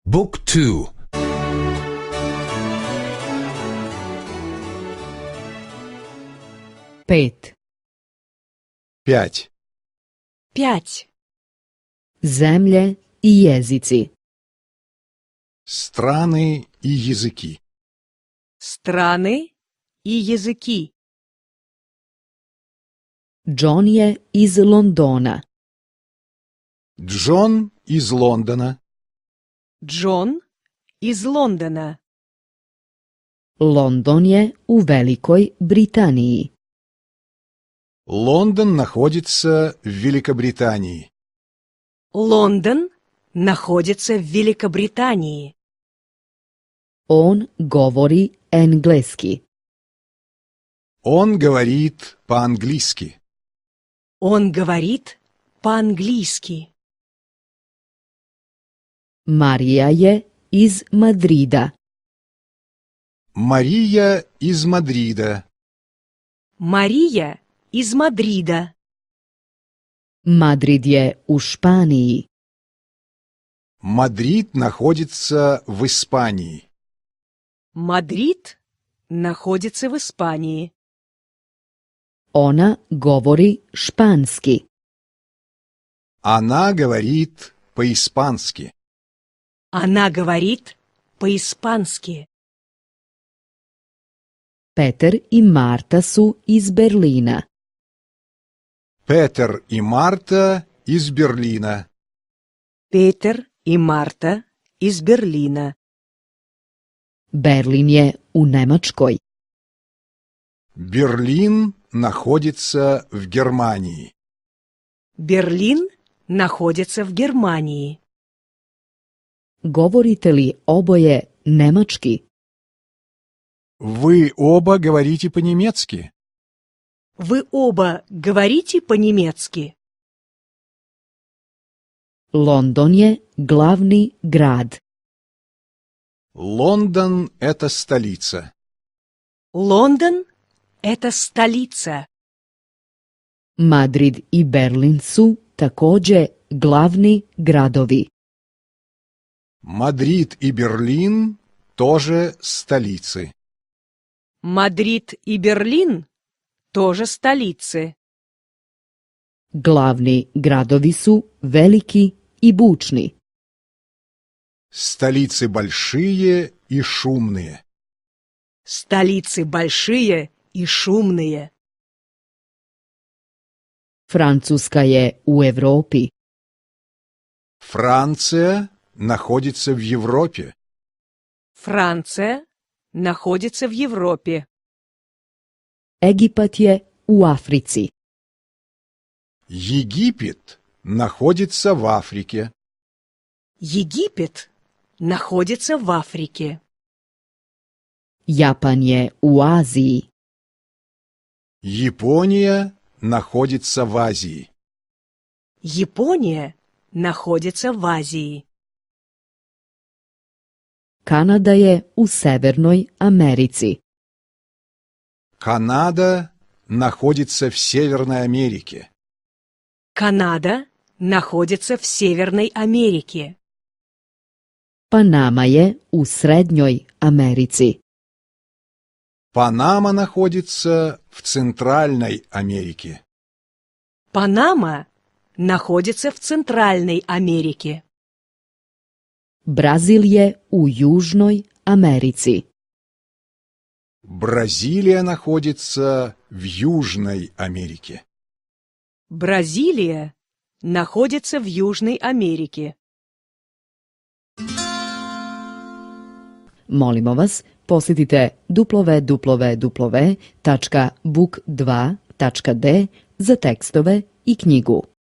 Book 2. Pet. 5. 5. Zemlje i jezici. Страны и языки. Страны и языки. John je iz Londona. Джон из Лондона. Джон из Лондона. London je u Velikoj Britaniji. Лондон находится в Великобритании. Лондон находится в Великобритании. On govori engleski. Он говорит по-английски. Он говорит по-английски. Marija je iz Madrida. Мария из Мадрида. Мария из Мадрида. Madrid je u Španiji. Мадрид находится в Испании. Мадрид находится в Испании. Ona govori španski. Она говорит по-испански. Она говорит по-испански. Peter i Marta su iz Berlina. Петер и Марта из Берлина. Петер и Марта из Берлина. Berlin je u Nemačkoj. Берлин находится в Германии. Берлин находится в Германии. Govorite li oboje nemački? Вы оба говорите по-немецки. Вы оба говорите по-немецки? London je glavni grad. Лондон – это столица. Лондон – это столица. Madrid i Berlin su također glavni gradovi. Мадрид и Берлин тоже столицы. Мадрид и Берлин тоже столицы. Glavni gradovi su veliki i bučni. Столицы большие и шумные. Столицы большие и шумные. Francuska je u Evropi. Франция находится в Европе. Франция находится в Европе. Egipat je u Africi. Египет находится в Африке. Египет находится в Африке. Japan je u Aziji. Япония находится в Азии. Япония находится в Азии. Kanada je u Severnoj Americi. Канада находится в Северной Америке. Канада находится в Северной Америке. Panama je u Srednjoj Americi. Панама находится в Центральной Америке. Панама находится в Центральной Америке. Brazil je u Južnoj Americi. Бразилия находится в Южной Америке. Бразилия находится в Южной Америке. Molimo vas, posjetite www.book2.de za tekstove i knjigu.